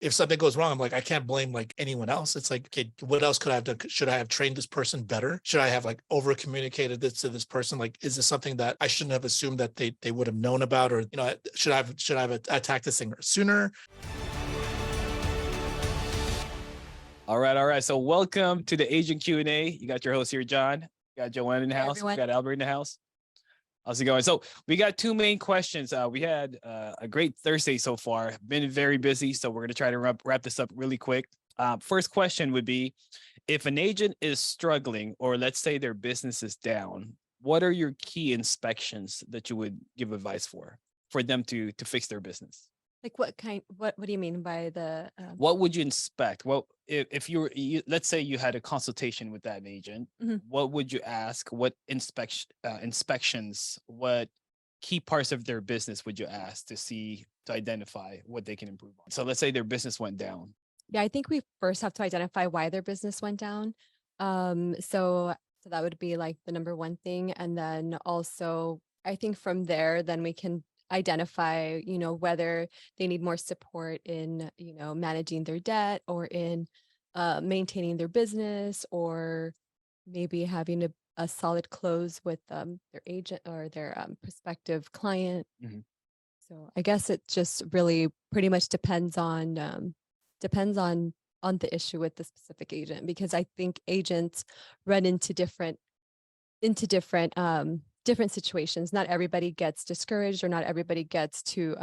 if something goes wrong, I'm like, I can't blame like anyone else. It's like, okay, what else could I have done? Should I have trained this person better? Should I have like over communicated this to this person? Like, is this something that I shouldn't have assumed that they would have known about? Or, should I have attacked this thing sooner? All right. So welcome to the Agent Q&A. You got your host here, John. You got Joanne in the house. Everyone. We got Albert in the house. How's it going? So we got two main questions. We had a great Thursday so far. Been very busy, so we're going to try to wrap this up really quick. First question would be, if an agent is struggling, or let's say their business is down, what are your key inspections that you would give advice for them to fix their business? Like what do you mean by the What would you inspect? Well, if let's say you had a consultation with that agent, what would you ask? What inspections, what key parts of their business would you ask to identify what they can improve on? So let's say their business went down. Yeah, I think we first have to identify why their business went down. So that would be like the number one thing. And then also I think from there, then we can identify, whether they need more support in, managing their debt, or in maintaining their business, or maybe having a solid close with their agent or their prospective client. So I guess it just really pretty much depends on the issue with the specific agent, because I think agents run into different situations. Not everybody gets discouraged, or not everybody gets to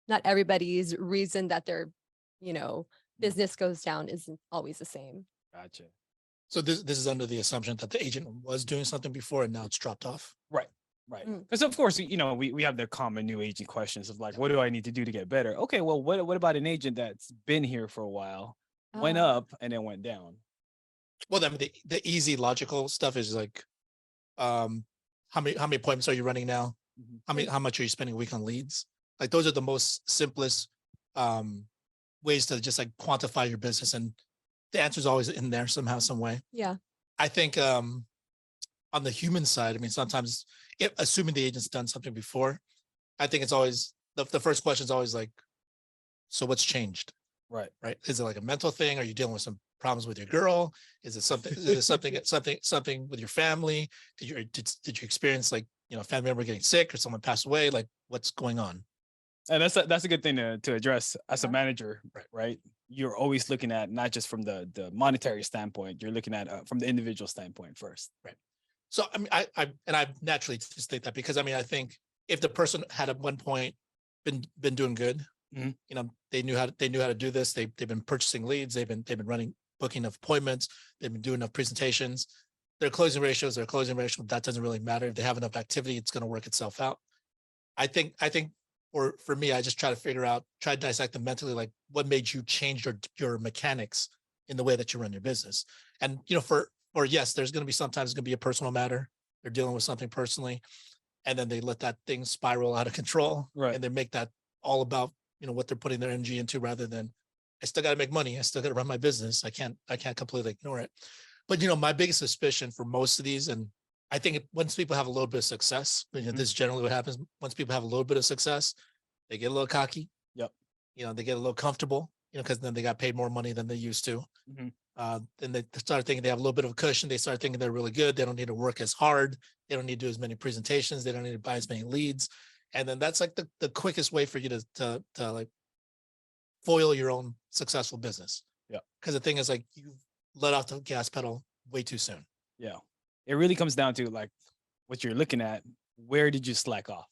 not everybody's reason that their business goes down isn't always the same. Gotcha. So this is under the assumption that the agent was doing something before and now it's dropped off. Right. Because of course, we have the common new agent questions of like, what do I need to do to get better? Okay, well, what about an agent that's been here for a while, went up and then went down? Well, the easy logical stuff is like, how many appointments are you running now? How much are you spending a week on leads? Like, those are the most simplest ways to just like quantify your business, and the answer is always in there somehow, some way. Yeah. I think on the human side, I mean, sometimes assuming the agent's done something before, I think it's always the first question is always like, so what's changed? Right. Is it like a mental thing? Are you dealing with some problems with your girl? Is it something? Is it something with your family? Did you experience like a family member getting sick or someone passed away? Like, what's going on? And that's a good thing to address as a manager, right? You're always looking at not just from the monetary standpoint. You're looking at from the individual standpoint first, right? So I mean, I naturally just think that, because I mean, I think if the person had at one point been doing good, they knew how to do this. They've been purchasing leads. They've been booking of appointments. They've been doing enough presentations. Their closing ratio, that doesn't really matter. If they have enough activity, it's going to work itself out. I think, or for me, I just try to dissect them mentally, like what made you change your mechanics in the way that you run your business. And, yes, there's going to be sometimes it's going to be a personal matter. They're dealing with something personally, and then they let that thing spiral out of control, right? And they make that all about, what they're putting their energy into, rather than, I still got to make money. I still got to run my business. I can't completely ignore it. But, my biggest suspicion for most of these, and I think once people have a little bit of success, this is generally what happens. Once people have a little bit of success, they get a little cocky. Yep. They get a little comfortable, because then they got paid more money than they used to. Then they start thinking they have a little bit of a cushion. They start thinking they're really good. They don't need to work as hard. They don't need to do as many presentations. They don't need to buy as many leads. And then that's like the quickest way for you to like foil your own successful business. Yeah. Because the thing is, like, you let off the gas pedal way too soon. Yeah. It really comes down to like what you're looking at. Where did you slack off?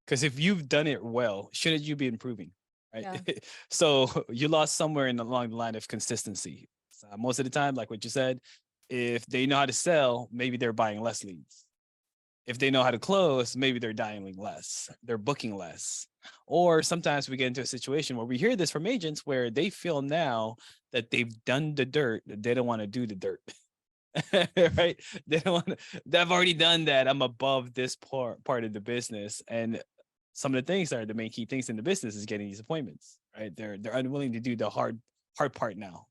Because if you've done it well, shouldn't you be improving? Right. Yeah. So you lost somewhere along the line of consistency. So most of the time, like what you said, if they know how to sell, maybe they're buying less leads. If they know how to close, maybe they're dialing less, they're booking less. Or sometimes we get into a situation where we hear this from agents where they feel now that they've done the dirt, they don't want to do the dirt. Right? They don't want to, they've already done that. I'm above this part of the business. And some of the things that are the main key things in the business is getting these appointments, right? They're unwilling to do the hard part now.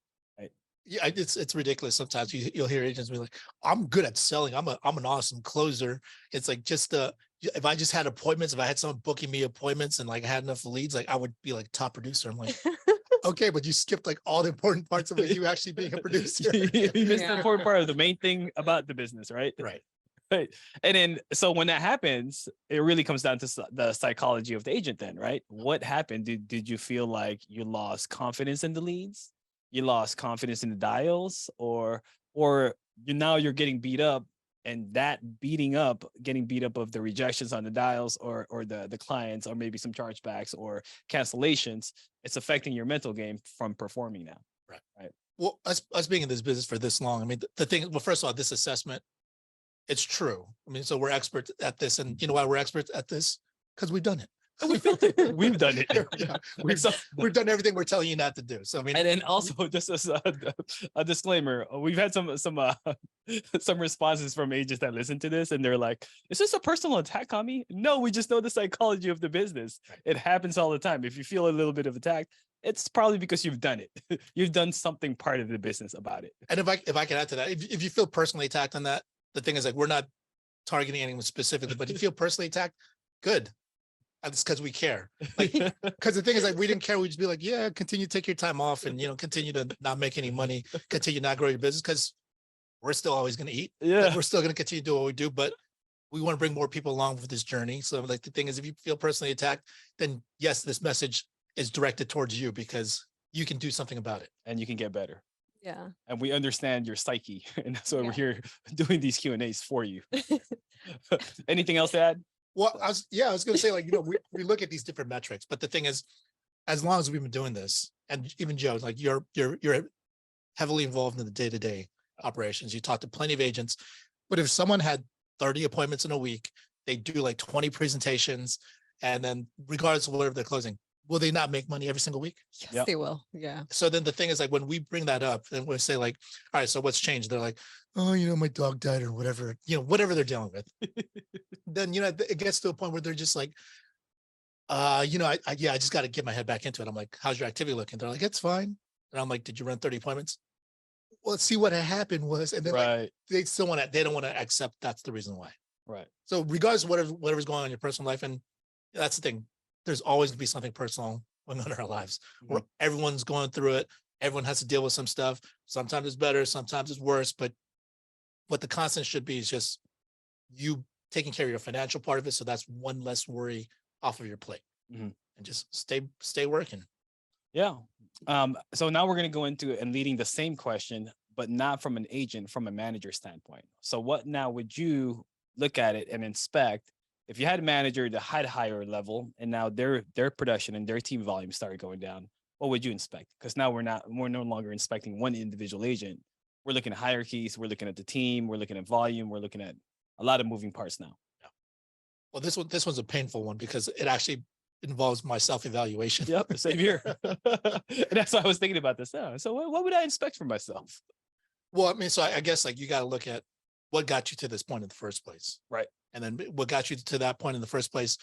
Yeah, it's ridiculous. Sometimes you'll hear agents be like, "I'm good at selling. I'm an awesome closer." It's like, just if I just had appointments, if I had someone booking me appointments and like I had enough leads, like I would be like top producer. I'm like, Okay, but you skipped like all the important parts of it, you actually being a producer. You missed the Yeah. important part of the main thing about the business, right? Right. Right. And then, so when that happens, it really comes down to the psychology of the agent then, right? What happened? Did you feel like you lost confidence in the leads? You lost confidence in the dials, or you're getting beat up, and that getting beat up of the rejections on the dials or the clients, or maybe some chargebacks or cancellations, it's affecting your mental game from performing now. Right. Well, us being in this business for this long, I mean, the thing, well, first of all, this assessment, it's true. I mean, so we're experts at this, and you know why we're experts at this? Because we've done it. We've done it. Yeah, we've done everything we're telling you not to do. So I mean, And then also, just as a disclaimer, we've had some responses from agents that listen to this, and they're like, "Is this a personal attack on me?" No, we just know the psychology of the business. It happens all the time. If you feel a little bit of attack, it's probably because you've done it. You've done something part of the business about it. and if I can add to that, if you feel personally attacked on that, the thing is, like, we're not targeting anyone specifically, but if you feel personally attacked, good. It's because we care. Like, because the thing is, like, we didn't care. We'd just be like, yeah, continue to take your time off, and continue to not make any money, continue not grow your business, because we're still always going to eat. Yeah. Like, we're still going to continue to do what we do, but we want to bring more people along with this journey. So, like, the thing is, if you feel personally attacked, then yes, this message is directed towards you, because you can do something about it, and you can get better. Yeah. And we understand your psyche, and that's why we're Yeah. here doing these Q&As for you. Anything else to add? Well, I was going to say, like, we look at these different metrics, but the thing is, as long as we've been doing this, and even Joe, like, you're heavily involved in the day-to-day operations. You talk to plenty of agents, but if someone had 30 appointments in a week, they do like 20 presentations, and then regardless of whatever they're closing, will they not make money every single week? Yes, Yep. they will. Yeah. So then the thing is, like, when we bring that up and we say, like, all right, so what's changed? They're like, oh, my dog died, or whatever, whatever they're dealing with. Then, it gets to a point where they're just like, I just got to get my head back into it. I'm like, how's your activity looking? They're like, it's fine. And I'm like, did you run 30 appointments? Well, let's see what happened was. And then Right. they don't want to accept that's the reason why. Right. So regardless of whatever's going on in your personal life, and that's the thing, there's always gonna be something personal going on in our lives, where everyone's going through it. Everyone has to deal with some stuff. Sometimes it's better, sometimes it's worse, but what the constant should be is just you taking care of your financial part of it. So that's one less worry off of your plate, and just stay working. Yeah. So now we're going to go into and leading the same question, but not from an agent, from a manager standpoint. So what now would you look at it and inspect if you had a manager that had higher level, and now their production and their team volume started going down? What would you inspect? Because now we're no longer inspecting one individual agent. We're looking at hierarchies. We're looking at the team. We're looking at volume. We're looking at a lot of moving parts now. Well, this one's a painful one, because it actually involves my self-evaluation. Yep, same here. And that's why I was thinking about this now. So what would I inspect for myself? Well, I mean, so I guess, like, you got to look at what got you to this point in the first place. Right. And then what got you to that point in the first place?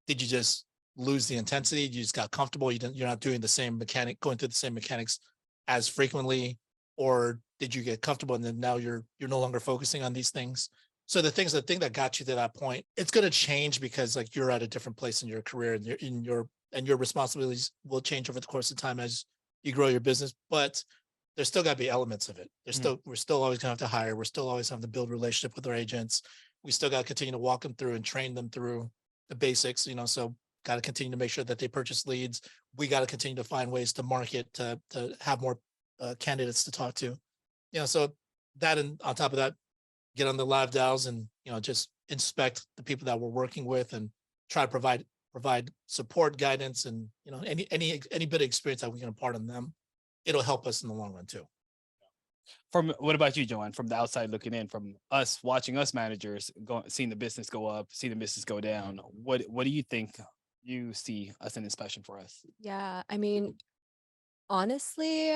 Did you just lose the intensity? You just got comfortable. You're not doing going through the same mechanics as frequently, or did you get comfortable and then now you're no longer focusing on these things? So the thing that got you to that point, it's going to change, because, like, you're at a different place in your career, and your responsibilities will change over the course of time as you grow your business. But there's still got to be elements of it. We're still always going to have to hire. We're still always having to build relationship with our agents. We still got to continue to walk them through and train them through the basics, so got to continue to make sure that they purchase leads. We got to continue to find ways to market, to have more candidates to talk to, so that, and on top of that, get on the live dials and, just inspect the people that we're working with and try to provide support, guidance, and, any bit of experience that we can impart on them. It'll help us in the long run too. What about you, Joanne? From the outside looking in, from us watching us managers seeing the business go up, seeing the business go down, what do you think you see as an inspection for us? Yeah. I mean, honestly,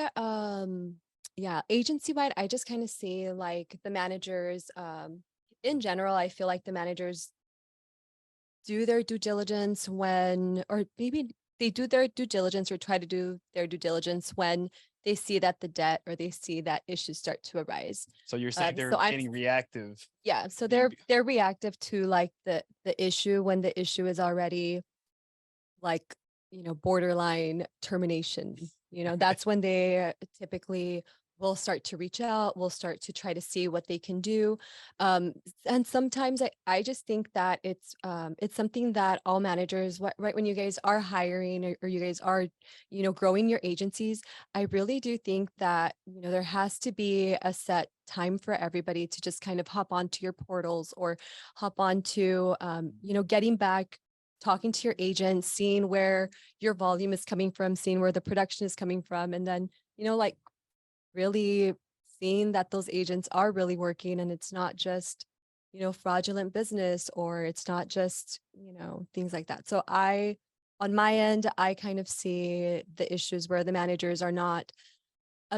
agency wide, I just kind of see, like, the managers, in general, I feel like the managers do their due diligence or maybe they do their due diligence or try to do their due diligence when they see that the debt or they see that issues start to arise. So you're saying they're so I'm- getting reactive. Yeah. So Maybe. they're reactive to, like, the issue when the issue is already, like, borderline termination That's when they typically will start to reach out, will start to try to see what they can do. And sometimes I just think that it's something that all managers, right when you guys are hiring or you guys are, growing your agencies, I really do think that, there has to be a set time for everybody to just kind of hop onto your portals or hop onto, getting back, talking to your agents, seeing where your volume is coming from, seeing where the production is coming from, and then, like really seeing that those agents are really working and it's not just, fraudulent business, or it's not just, things like that. So on my end, I kind of see the issues where the managers are not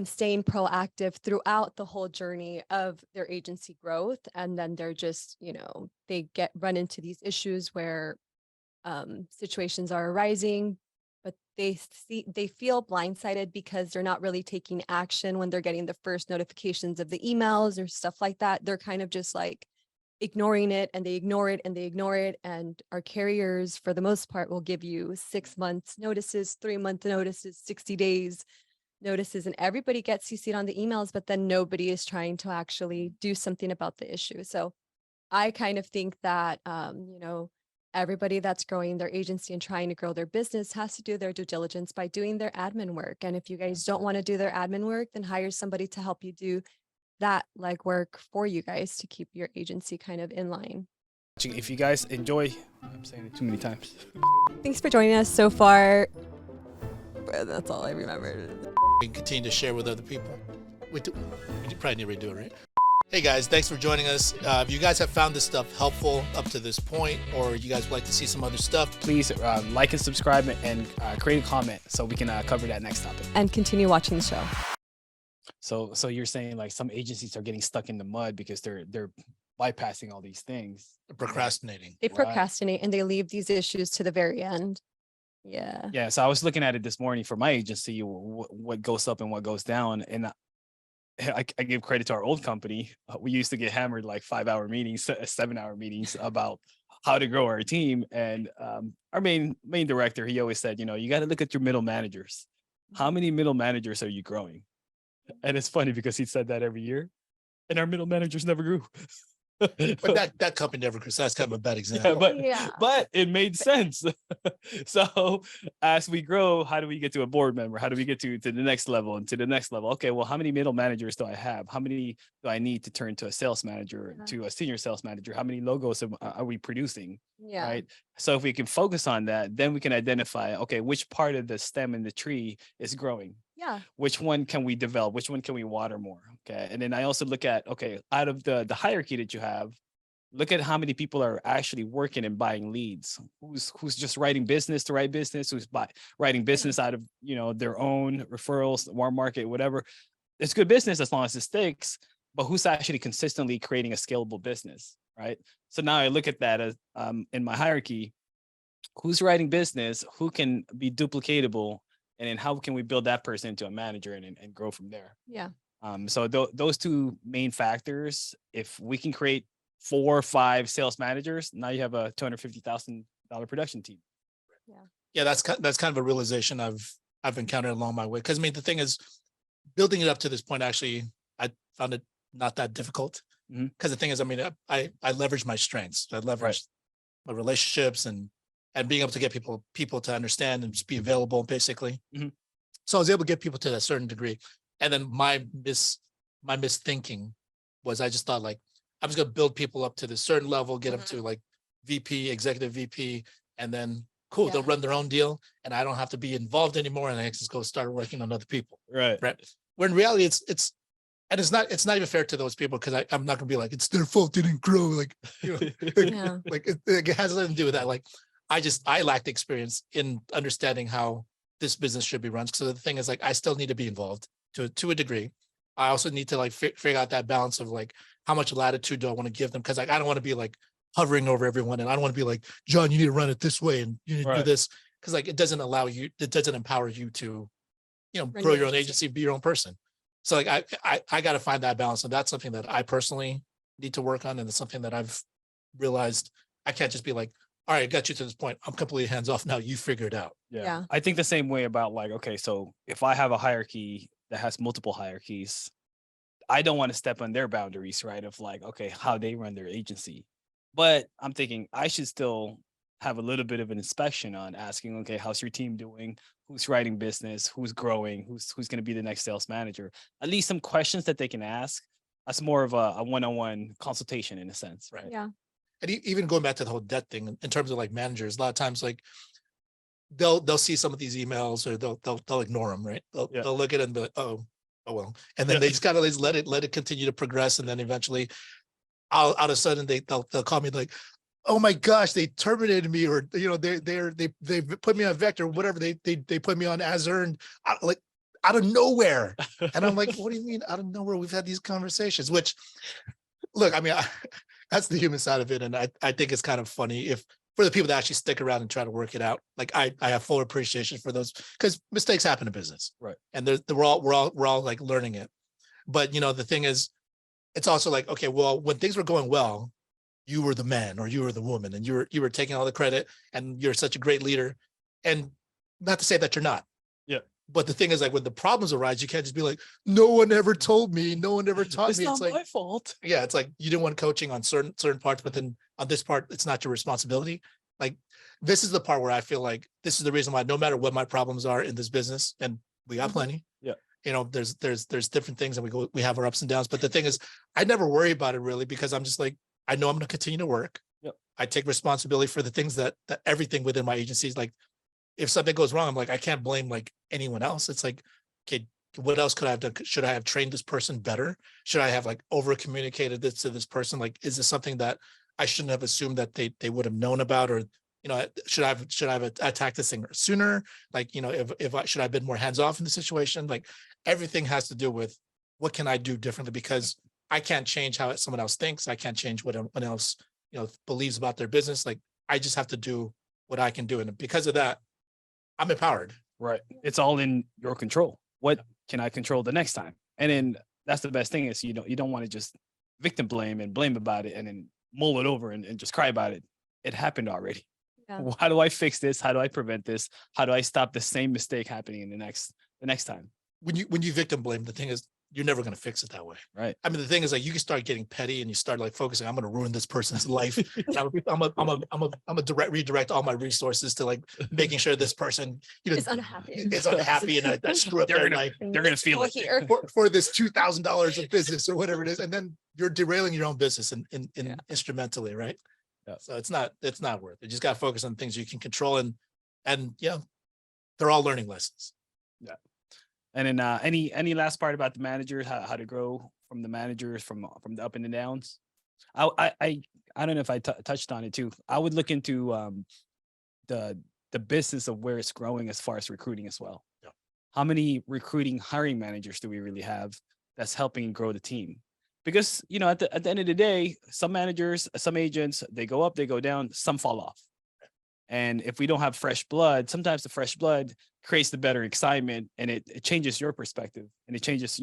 staying proactive throughout the whole journey of their agency growth. And then they're just, they run into these issues where situations are arising, but they feel blindsided because they're not really taking action when they're getting the first notifications of the emails or stuff like that. They're kind of just like ignoring it, and they ignore it and they ignore it. And our carriers, for the most part, will give you 6 months notices, 3-month notices, 60 days notices, and everybody gets CC'd on the emails, but then nobody is trying to actually do something about the issue. So I kind of think that, everybody that's growing their agency and trying to grow their business has to do their due diligence by doing their admin work. And if you guys don't want to do their admin work, then hire somebody to help you do that legwork for you guys to keep your agency kind of in line. If you guys enjoy, I'm saying it too many times. Thanks for joining us so far. That's all I remember. We can continue to share with other people. We probably need to redo it, right? Hey guys, thanks for joining us. If you guys have found this stuff helpful up to this point, or you guys would like to see some other stuff, please like and subscribe and create a comment so we can cover that next topic. And continue watching the show. So you're saying like some agencies are getting stuck in the mud because they're bypassing all these things. procrastinating. They procrastinate and they leave these issues to the very end. Yeah. Yeah. So I was looking at it this morning for my agency, what goes up and what goes down. And I give credit to our old company. We used to get hammered like 5-hour meetings, 7-hour meetings about how to grow our team. And our main director, he always said, you got to look at your middle managers. How many middle managers are you growing? And it's funny because he said that every year, and our middle managers never grew. But that company never grew. So that's kind of a bad example. But it made sense. So as we grow, how do we get to a board member? How do we get to the next level and to the next level? Okay, well, how many middle managers do I have? How many do I need to turn to a sales manager, to a senior sales manager? How many logos are we producing? Yeah. Right. So if we can focus on that, then we can identify, okay, which part of the stem in the tree is growing? Yeah. Which one can we develop? Which one can we water more? Okay. And then I also look at, okay, out of the hierarchy that you have, look at how many people are actually working and buying leads. Who's just writing business to write business, who's writing business out of, their own referrals, warm market, whatever. It's good business as long as it sticks, but who's actually consistently creating a scalable business, right? So now I look at that as in my hierarchy, who's writing business, who can be duplicatable, and then how can we build that person into a manager and grow from there? Yeah. So those two main factors, if we can create 4 or 5 sales managers, now you have a $250,000 production team. Yeah, that's kind of a realization I've encountered along my way. Because I mean, the thing is, building it up to this point, actually, I found it not that difficult. Because the thing is, I mean, I leverage my strengths. I leverage my relationships and being able to get people to understand and just be available, basically. So I was able to get people to a certain degree. And then my misthinking was, I just thought like, I'm just going to build people up to this certain level, get them to like VP, executive VP, and then cool, they'll run their own deal and I don't have to be involved anymore. And I just go start working on other people. Right. When in reality, it's not even fair to those people, because I'm not gonna be like, it's their fault they didn't grow. Like, like it has nothing to do with that. Like, I lack the experience in understanding how this business should be run. So the thing is, like, I still need to be involved to a degree. I also need to like figure out that balance of like, how much latitude do I want to give them? Because like, I don't want to be like hovering over everyone, and I don't want to be like, John, you need to run it this way and you need to do this, because like it doesn't empower you to, grow your own agency, be your own person. So like I got to find that balance, and that's something that I personally need to work on, and it's something that I've realized I can't just be like all right, I got you to this point. I'm completely hands off now. You figure it out. Yeah. I think the same way about like, okay, so if I have a hierarchy that has multiple hierarchies, I don't want to step on their boundaries, right? Of like, okay, how they run their agency. But I'm thinking I should still have a little bit of an inspection on asking, okay, how's your team doing? Who's writing business? Who's growing? Who's going to be the next sales manager? At least some questions that they can ask. That's more of a one-on-one consultation in a sense, right? Yeah. And even going back to the whole debt thing in terms of like managers, a lot of times like they'll see some of these emails or they'll ignore them, right? They'll look at it and be like, oh well, and then they just gotta let it continue to progress, and then eventually, all of a sudden they'll call me like, oh my gosh, they terminated me, or they put me on Vector, whatever they put me on as earned, like out of nowhere, and I'm like, what do you mean out of nowhere? We've had these conversations, which look, I mean, that's the human side of it, and I think it's kind of funny if for the people that actually stick around and try to work it out. Like I have full appreciation for those, because mistakes happen in business, right? And we're all like learning it. But the thing is, it's also like, okay, well, when things were going well, you were the man or you were the woman, and you were taking all the credit, and you're such a great leader. And not to say that you're not. Yeah. But the thing is, like, when the problems arise, you can't just be like, no one ever told me, no one ever taught It's me. not It's like my fault. yeah, it's like you didn't want coaching on certain parts, but then on this part, it's not your responsibility. Like this is the part where I feel like this is the reason why no matter what my problems are in this business, and we got plenty. Yeah. There's different things, and we have our ups and downs. But the thing is, I never worry about it really, because I'm just like, I know I'm going to continue to work. Yep. I take responsibility for the things that everything within my agency is like. If something goes wrong, I'm like, I can't blame like anyone else. It's like, okay, what else could I have done? Should I have trained this person better? Should I have like over communicated this to this person? Like, is this something that I shouldn't have assumed that they would have known about? Or, should I have attacked this thing sooner? Like, if I should I have been more hands off in the situation? Like everything has to do with what can I do differently, because I can't change how someone else thinks. I can't change what anyone else, believes about their business. Like I just have to do what I can do. And because of that, I'm empowered. Right. It's all in your control. What can I control the next time? And then that's the best thing is you don't want to just victim blame and blame about it and then mull it over and just cry about it. It happened already. Yeah. How do I fix this? How do I prevent this? How do I stop the same mistake happening in the next time? When you victim blame, the thing is, you're never going to fix it that way. Right. I mean, the thing is, like, you can start getting petty and you start like focusing, I'm going to ruin this person's life. I'm a redirect all my resources to like making sure this person, Is unhappy. is unhappy and I screw up their life They're gonna feel it here. for this $2,000 of business or whatever it is. And then you're derailing your own business in instrumentally. Right. Yeah. So it's not worth it. You just got to focus on things you can control, and they're all learning lessons. Yeah. And then any last part about the managers, how to grow from the managers from the up and the downs? I don't know if I touched on it too. I would look into the business of where it's growing as far as recruiting as well. Yeah. How many recruiting hiring managers do we really have that's helping grow the team? Because at the end of the day, some managers, some agents, they go up, they go down, some fall off. And if we don't have fresh blood, sometimes the fresh blood creates the better excitement, and it changes your perspective, and it changes,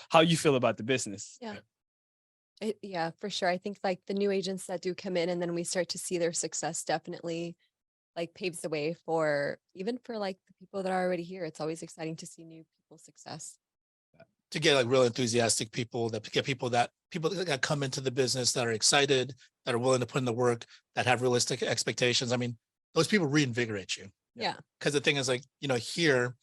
how you feel about the business. Yeah. Yeah, for sure. I think like the new agents that do come in and then we start to see their success definitely like paves the way for like the people that are already here. It's always exciting to see new people's success. To get like real enthusiastic people, people that come into the business that are excited, that are willing to put in the work, that have realistic expectations. I mean, those people reinvigorate you. Yeah. Because the thing is, like, here,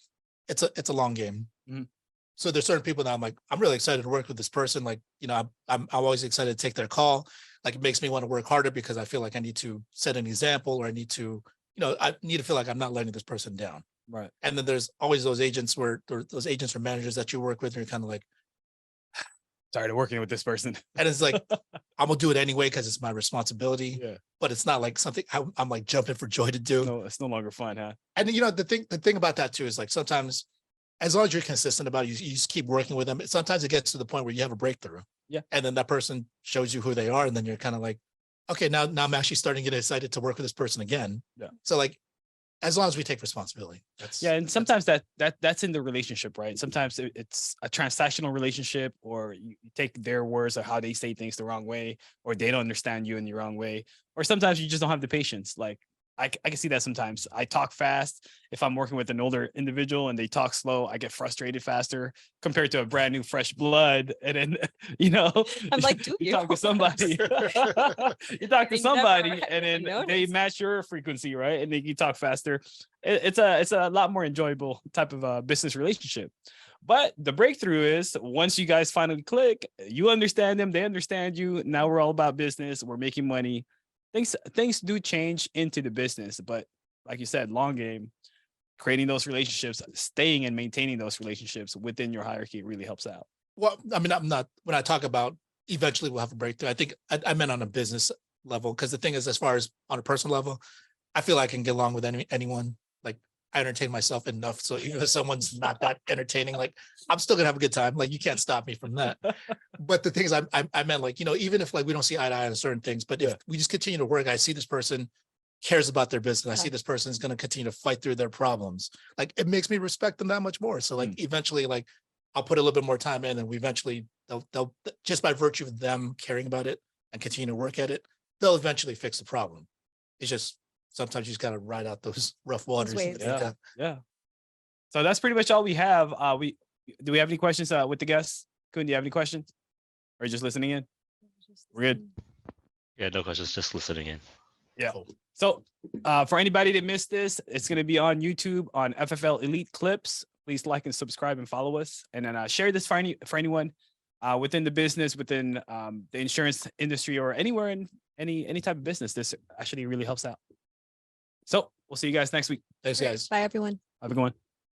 it's a long game. Mhm. So there's certain people that I'm like, I'm really excited to work with this person. Like, I'm always excited to take their call. Like, it makes me want to work harder because I feel like I need to set an example, or I need to feel like I'm not letting this person down. Right. And then there's always those agents or managers that you work with, and you're kind of like, Tired of working with this person. and it's like, I'm gonna do it anyway because it's my responsibility. Yeah. But it's not like something I'm like jumping for joy to do. No, it's no longer fun, huh? And the thing about that too is like sometimes, as long as you're consistent about it, you just keep working with them. Sometimes it gets to the point where you have a breakthrough. Yeah. And then that person shows you who they are, and then you're kind of like, okay, now I'm actually starting to get excited to work with this person again. Yeah. So like, as long as we take responsibility. And sometimes that's in the relationship, right? Sometimes it's a transactional relationship, or you take their words or how they say things the wrong way, or they don't understand you in the wrong way, or sometimes you just don't have the patience. Like I can see that sometimes. I talk fast. If I'm working with an older individual and they talk slow, I get frustrated faster compared to a brand new fresh blood. And then, I'm like, do you talk to somebody, you talk to I somebody never and then they noticed. match your frequency, right? And then you talk faster. It's a lot more enjoyable type of business relationship. But the breakthrough is once you guys finally click, you understand them, they understand you. Now we're all about business. We're making money. Things do change into the business, but like you said, long game, creating those relationships, staying and maintaining those relationships within your hierarchy really helps out. Well, I mean, I'm not, when I talk about eventually we'll have a breakthrough, I think I meant on a business level, because the thing is, as far as on a personal level, I feel I can get along with anyone. Like, I entertain myself enough. So even if someone's not that entertaining, like, I'm still gonna have a good time. Like, you can't stop me from that. But the thing is, I meant, like, even if like we don't see eye to eye on certain things, but if we just continue to work, I see this person cares about their business. I see this person is going to continue to fight through their problems. Like, it makes me respect them that much more. So like eventually, like, I'll put a little bit more time in, and we eventually they'll just by virtue of them caring about it and continue to work at it, they'll eventually fix the problem. It's just sometimes you just got to ride out those rough waters. waves. Yeah. So that's pretty much all we have. Do we have any questions with the guests? Kun, do you have any questions? Or just listening in? We're good. Yeah, no questions, just listening in. Yeah. So for anybody that missed this, it's going to be on YouTube on FFL Elite Clips. Please like and subscribe and follow us. And then share this for anyone within the business, within the insurance industry, or anywhere in any type of business. This actually really helps out. So we'll see you guys next week. Thanks, guys. Bye, everyone. Have a good one.